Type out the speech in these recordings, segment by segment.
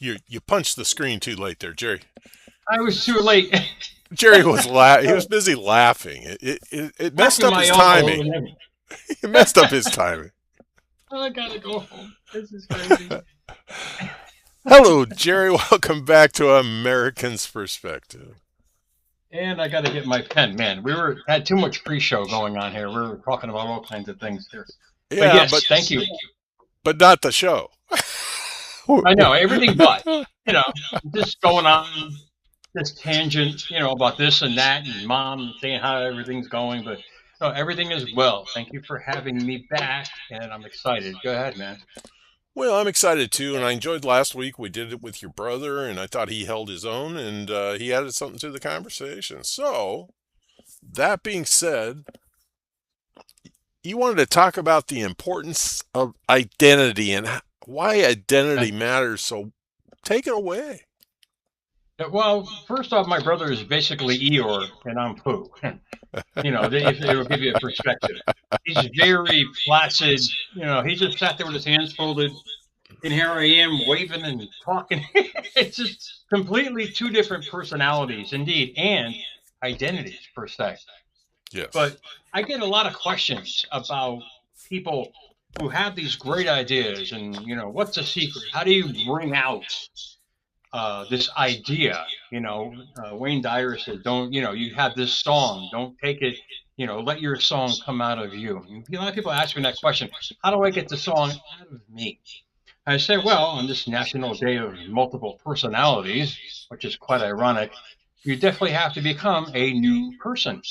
You punched the screen too late there, Jerry. I was too late. Jerry was he was busy laughing. It messed Cracking up my his elbow. timing. It messed up his timing. I gotta go home. This is crazy. Hello, Jerry. Welcome back to American's Perspective. And I gotta get my pen. Man, we were had too much pre-show going on here. We were talking about all kinds of things here. But Yeah, yes, thank you. but not the show. I know everything, but you know, just going on this tangent, about this and that, and mom saying how everything's going. But no, everything is well. Thank you for having me back, and I'm excited. Go ahead, man. Well, I'm excited too, and I enjoyed last week. We did it with your brother, and I thought he held his own, and he added something to the conversation. So, that being said, you wanted to talk about the importance of identity and why identity matters. So, take it away. Well, first off, my brother is basically Eeyore, and I'm Pooh. If it'll give you a perspective. He's very placid. He just sat there with his hands folded, and here I am waving and talking. It's just completely two different personalities, indeed, and identities per se. Yes. But I get a lot of questions about people who have these great ideas, and what's the secret? How do you bring out this idea? Wayne Dyer said, "Don't you have this song? Don't take it. Let your song come out of you." And a lot of people ask me that question: how do I get the song out of me? I say, well, on this National Day of Multiple Personalities, which is quite ironic, you definitely have to become a new person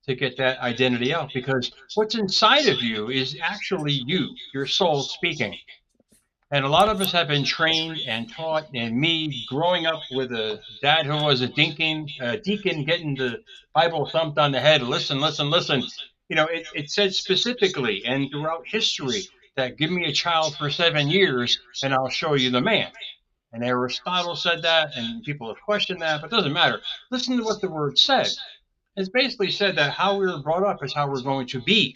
to get that identity out, because what's inside of you is actually you, your soul speaking. And a lot of us have been trained and taught, and me growing up with a dad who was a deacon getting the Bible thumped on the head, listen, listen, listen. It said specifically and throughout history that give me a child for 7 years and I'll show you the man. And Aristotle said that, and people have questioned that, but it doesn't matter. Listen to what the word said. It's basically said that how we were brought up is how we're going to be.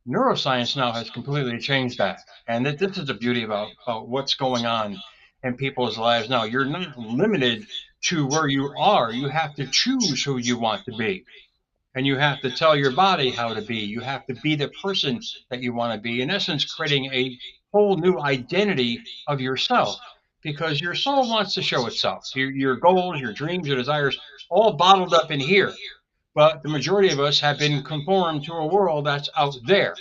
Neuroscience now has completely changed that. And this is the beauty about what's going on in people's lives now. You're not limited to where you are. You have to choose who you want to be. And you have to tell your body how to be. You have to be the person that you want to be. In essence, creating a whole new identity of yourself, because your soul wants to show itself. Your goals, your dreams, your desires, all bottled up in here. But the majority of us have been conformed to a world that's out there.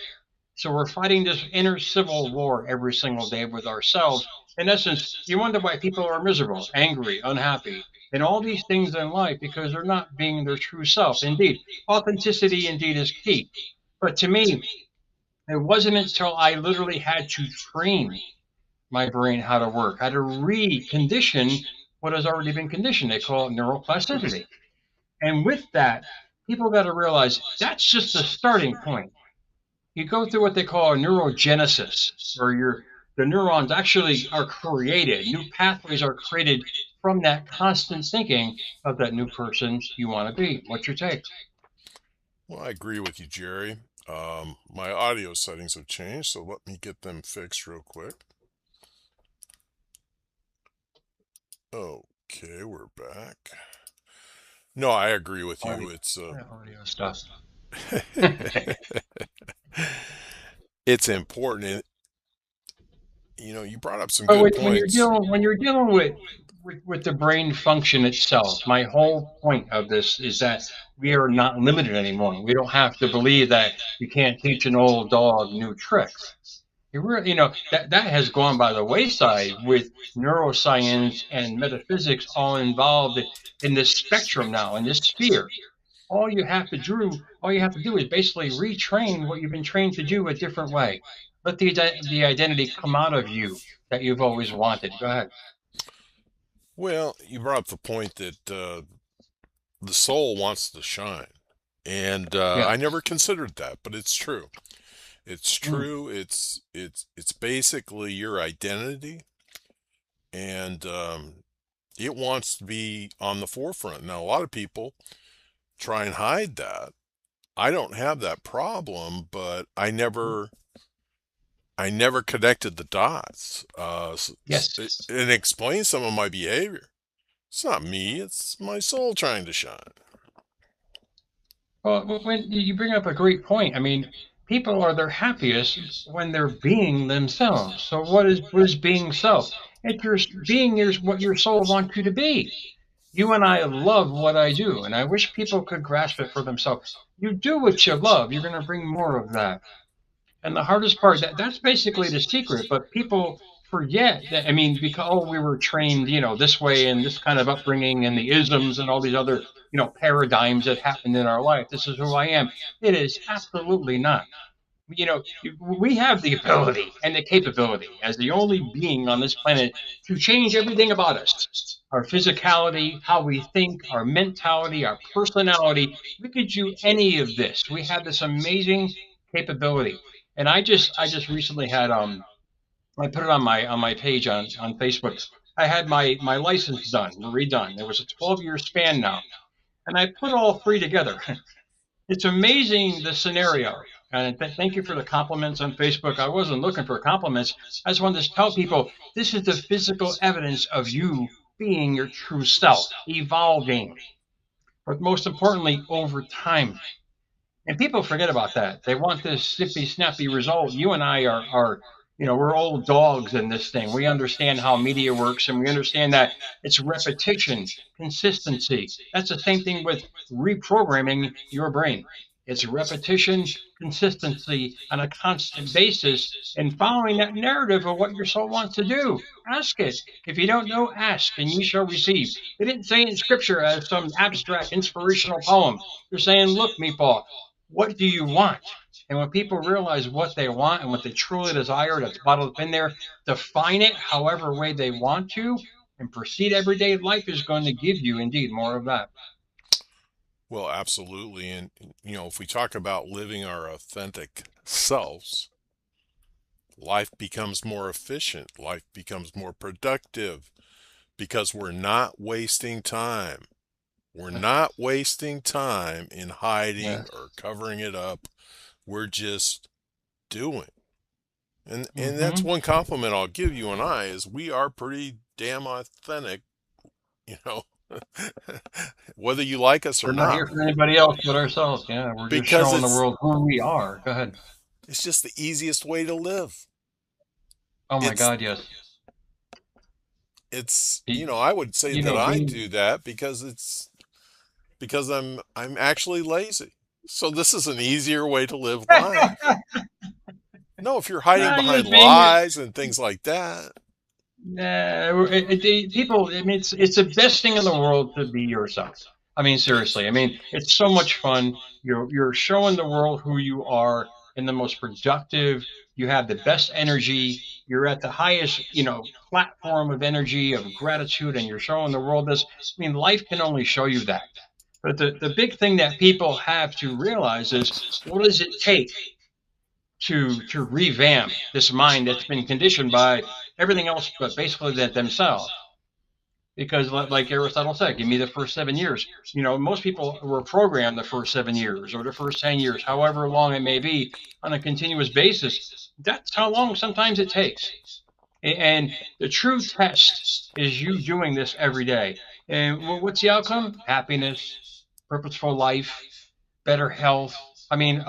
So we're fighting this inner civil war every single day with ourselves. In essence, you wonder why people are miserable, angry, unhappy, and all these things in life, because they're not being their true self. Indeed, authenticity indeed is key. But to me, it wasn't until I literally had to train my brain how to work, how to recondition what has already been conditioned. They call it neuroplasticity. And with that, people got to realize that's just the starting point. You go through what they call a neurogenesis, where the neurons actually are created, new pathways are created from that constant thinking of that new person you want to be. What's your take? Well, I agree with you, Jerry. My audio settings have changed, so let me get them fixed real quick. Okay, we're back. No, I agree with you. It's Audio stuff. it's important. You brought up some But good when you're points. dealing with the brain function itself, my whole point of this is that we are not limited anymore. We don't have to believe that you can't teach an old dog new tricks. That has gone by the wayside with neuroscience and metaphysics all involved in this spectrum now, in this sphere. All you have to do is basically retrain what you've been trained to do a different way. Let the identity come out of you that you've always wanted. Go ahead. Well, you brought up the point that the soul wants to shine, and Yeah. I never considered that, but it's true. It's Mm. true. It's basically your identity, and it wants to be on the forefront. Now, a lot of people try and hide that. I don't have that problem, but I never I never connected the dots, Yes. and explained some of my behavior. It's not me, it's my soul trying to shine. Well, when you bring up a great point, I mean, people are their happiest when they're being themselves. So what is being self? It's your being is what your soul wants you to be. You and I love what I do, and I wish people could grasp it for themselves. You do what you love, you're going to bring more of that. And the hardest part, that's basically the secret, but people forget that, I mean, because oh, we were trained, this way and this kind of upbringing and the isms and all these other, paradigms that happened in our life. This is who I am. It is absolutely not. We have the ability and the capability as the only being on this planet to change everything about us. Our physicality, how we think, our mentality, our personality. We could do any of this. We have this amazing capability. And I just recently had I put it on my page on Facebook. I had my license done, redone. It was a 12-year span now. And I put all three together. It's amazing the scenario. And thank you for the compliments on Facebook. I wasn't looking for compliments. I just wanted to tell people this is the physical evidence of you being your true self, evolving, but most importantly, over time. And people forget about that. They want this snippy, snappy result. You and I are, we're old dogs in this thing. We understand how media works, and we understand that it's repetition, consistency. That's the same thing with reprogramming your brain. It's repetition, consistency on a constant basis, and following that narrative of what your soul wants to do. Ask it. If you don't know, ask, and you shall receive. They didn't say it in scripture as some abstract inspirational poem. They're saying, look, meatball, what do you want? And when people realize what they want and what they truly desire that's bottled up in there, define it however way they want to, and proceed everyday life is going to give you indeed more of that. Well, absolutely. And, if we talk about living our authentic selves, life becomes more efficient, life becomes more productive because we're not wasting time. We're not wasting time in hiding Yes. or covering it up. We're just doing. And that's Mm-hmm. one compliment I'll give you and I is we are pretty damn authentic, you know, whether you like us or We're not not, here for anybody else but ourselves. Yeah, we're just because showing the world who we are. Go ahead. it's just the easiest way to live. Oh my It's God, yes. You, I would say that I being do that because I'm actually lazy. So this is an easier way to live life. No, if you're hiding behind being lies and things like that, Nah, people. I mean, it's the best thing in the world to be yourself. I mean, it is. seriously. I mean, it's so much fun. You're showing the world who you are in the most productive. You have the best energy. You're at the highest, platform of energy of gratitude, and you're showing the world this. I mean, life can only show you that. But the big thing that people have to realize is what does it take to revamp this mind that's been conditioned by everything else but basically that themselves. Because like Aristotle said, give me the first 7 years. Most people were programmed the first 7 years or the first 10 years, however long it may be, on a continuous basis. That's how long sometimes it takes. And the true test is you doing this every day. And what's the outcome? Happiness, purposeful life, better health. I mean,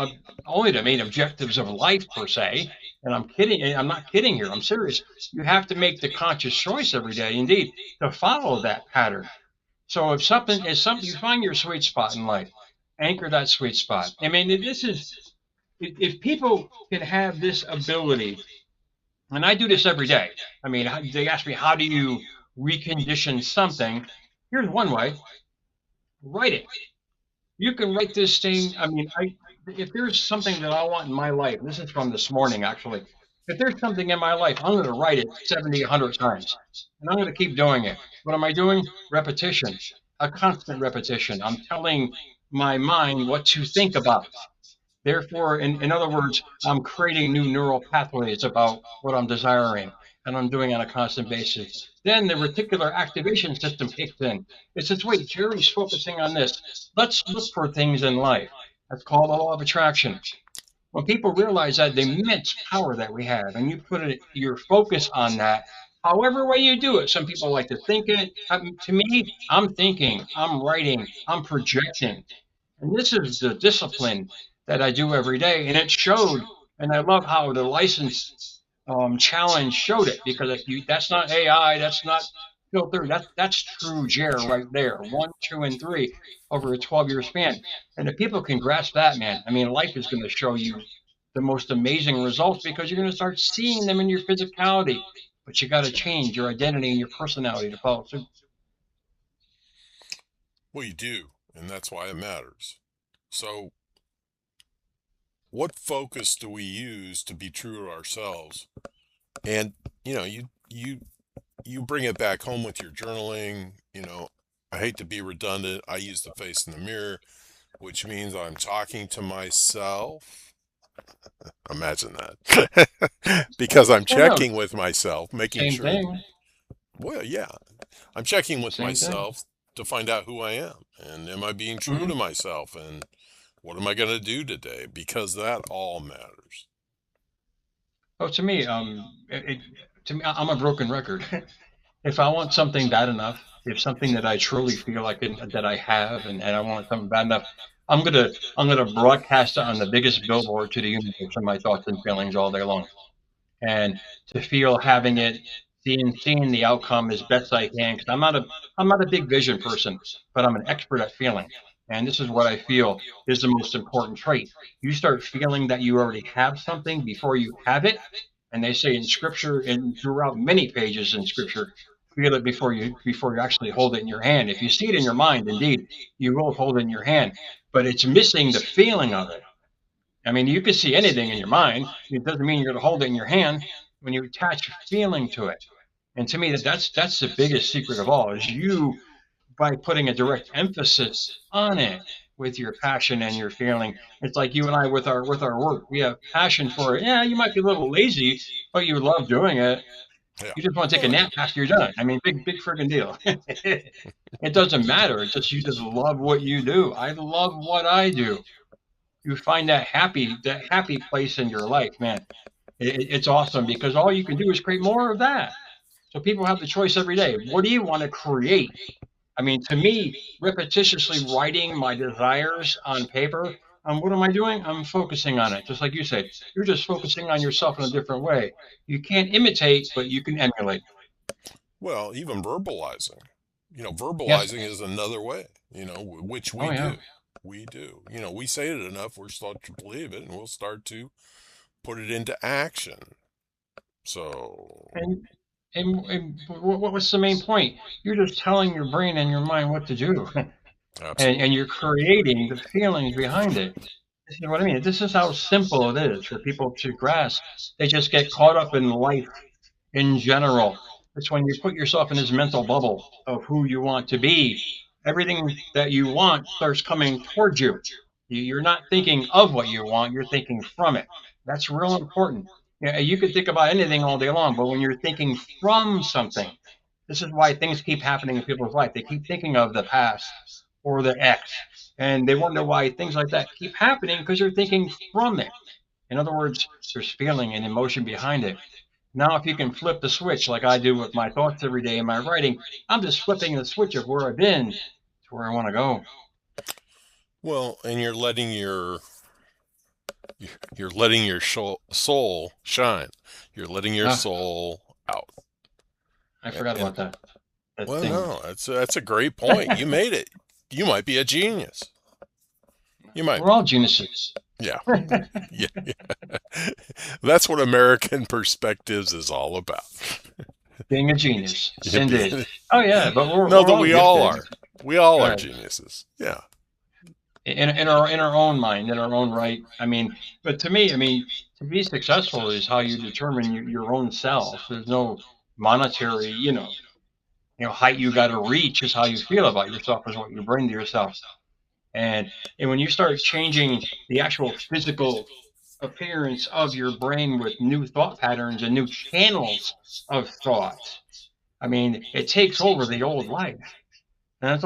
only the main objectives of life per se. And I'm kidding. I'm not kidding here. I'm serious. You have to make the conscious choice every day, indeed, to follow that pattern. So if something is something, you find your sweet spot in life, anchor that sweet spot. I mean, this is if people can have this ability, and I do this every day. I mean, they ask me, how do you recondition something? Here's one way: write it. You can write this thing. I mean, if there's something that I want in my life, this is from this morning actually. If there's something in my life, I'm going to write it 70, 100 times, and I'm going to keep doing it. What am I doing? Repetition, a constant repetition. I'm telling my mind what to think about. Therefore, in other words, I'm creating new neural pathways about what I'm desiring, and I'm doing on a constant basis. Then the reticular activation system kicks in. It says, wait, Jerry's focusing on this. Let's look for things in life. That's called the law of attraction. when people realize that the immense power that we have, and you put your focus on that, however way you do it, some people like to think it. To me, I'm thinking, I'm writing, I'm projecting. And this is the discipline that I do every day. And it showed, and I love how the license challenge showed it because if you that's not AI, that's not filtered, that's true Jer right there. One, two, and three over a 12-year span. And if people can grasp that, man, I mean, life is going to show you the most amazing results because you're going to start seeing them in your physicality. But you got to change your identity and your personality to follow suit. Well, you do, and that's why it matters. So, what focus do we use to be true to ourselves? And you bring it back home with your journaling. I hate to be redundant. I use the face in the mirror, which means I'm talking to myself. Imagine that. Because I'm Well, no, checking with myself, making same sure, thing. well, yeah, I'm checking with Same thing. myself to find out who I am. And am I being true Hmm. to myself? And what am I going to do today? Because that all matters. Oh, to me, to me, I'm a broken record. If I want something bad enough, if something that I truly feel like that I have, and I want something bad enough, I'm gonna broadcast it on the biggest billboard to the universe of my thoughts and feelings all day long and to feel having it, seeing the outcome as best I can. Because I'm not a big vision person, but I'm an expert at feeling. And this is what I feel is the most important trait. You start feeling that you already have something before you have it. And they say in scripture and throughout many pages in scripture, feel it before you actually hold it in your hand. If you see it in your mind, indeed, you will hold it in your hand. But it's missing the feeling of it. I mean, you can see anything in your mind. It doesn't mean you're going to hold it in your hand when you attach feeling to it. And to me, that's the biggest secret of all is you by putting a direct emphasis on it with your passion and your feeling. It's like you and I with our work. We have passion for it. Yeah, you might be a little lazy, but you love doing it. Yeah. You just want to take a Oh, nap after you're done. I mean, big friggin' deal. It doesn't matter. It's just you just love what you do. I love what I do. You find that happy place in your life, man. It's awesome because all you can do is create more of that. So people have the choice every day. What do you want to create? I mean, to me, repetitiously writing my desires on paper, what am I doing? I'm focusing on it. Just like you said, you're just focusing on yourself in a different way. You can't imitate, but you can emulate. well, even verbalizing. Yes. Verbalizing is another way, which Oh we yeah. do. We do. We say it enough, we'll start to believe it, and we'll start to put it into action. So, And and what was the main point? You're just telling your brain and your mind what to do. And absolutely. you're creating the feelings behind it. This is what I mean. This is how simple it is for people to grasp. They just get caught up in life in general. It's when you put yourself in this mental bubble of who you want to be, everything that you want starts coming towards you. You're not thinking of what you want, you're thinking from it. That's real important. Yeah, you could think about anything all day long, but when you're thinking from something, this is why things keep happening in people's life. They keep thinking of the past or the ex, and they wonder why things like that keep happening because they're thinking from it. In other words, there's feeling and emotion behind it. Now, if you can flip the switch like I do with my thoughts every day in my writing, I'm just flipping the switch of where I've been to where I want to go. Well, and you're letting your soul shine. You're letting your Ah, soul out. I forgot And about that. That well, thing. no, that's a great point. You made it. You might be a genius. You might We're be. all geniuses. Yeah. Yeah. That's what American Perspectives is all about. Being a genius, Yeah, indeed. Oh yeah, but we're no, we're that all we all gifted. are. We all are Right. geniuses. Yeah. In our own mind, in our own right. I mean, but to me, I mean, to be successful is how you determine your own self. There's no monetary, height you got to reach is how you feel about yourself is what you bring to yourself. And and when you start changing the actual physical appearance of your brain with new thought patterns and new channels of thought, I mean, it takes over the old life. And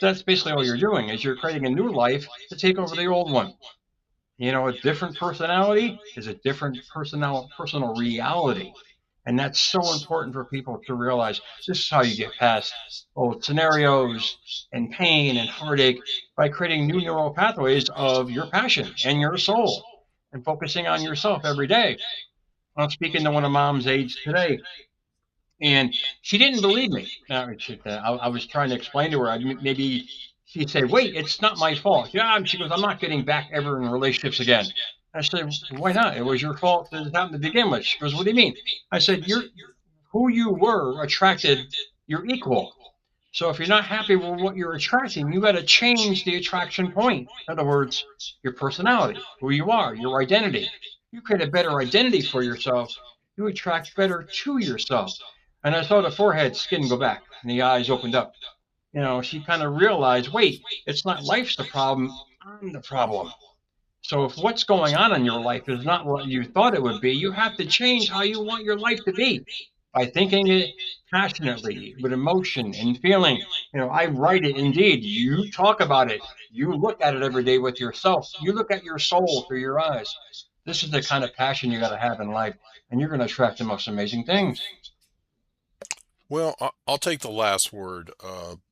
that's basically all you're doing is you're creating a new life to take over the old one. A different personality is a different personal reality. And that's so important for people to realize. This is how you get past old scenarios and pain and heartache, by creating new neural pathways of your passion and your soul and focusing on yourself every day. I'm speaking to one of mom's aides today, and she didn't believe me. Now, I was trying to explain to her. Maybe she'd say, "Wait, it's not my fault." Yeah, she goes, "I'm not getting back ever in relationships again." I said, "Why not? It was your fault that it happened to begin with." She goes, "What do you mean?" I said, "You're who you were attracted your equal. So if you're not happy with what you're attracting, you got to change the attraction point. In other words, your personality, who you are, your identity. You create a better identity for yourself, you attract better to yourself." And I saw the forehead skin go back and the eyes opened up. She kind of realized, wait, it's not life's the problem, I'm the problem. So if what's going on in your life is not what you thought it would be, you have to change how you want your life to be by thinking it passionately with emotion and feeling. I write it indeed. You talk about it. You look at it every day with yourself. You look at your soul through your eyes. This is the kind of passion you got to have in life, and you're going to attract the most amazing things. Well, I'll take the last word.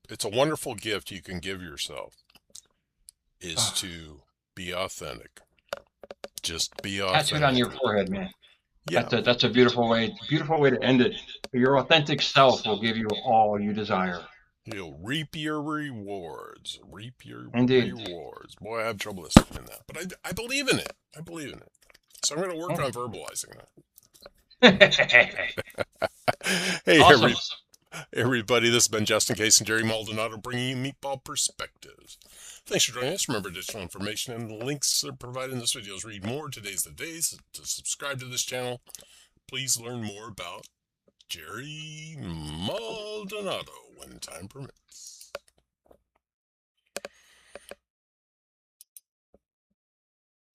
It's a wonderful gift you can give yourself, is to be authentic. Just be Tattooed on authentic. your forehead, man. Yeah, That's a beautiful way to end it. Your authentic self will give you all you desire. you'll reap your rewards. Reap your Indeed. rewards. Boy, I have trouble explaining that, but I believe in it. I believe in it. So I'm going to work on verbalizing that. Hey, Awesome. everybody, this has been Justin Case and Jerry Maldonado bringing you Meatball Perspectives. Thanks for joining us. Remember, additional information and the links that are provided in this video. Read more. Today's the day to subscribe to this channel. Please learn more about Jerry Maldonado when time permits.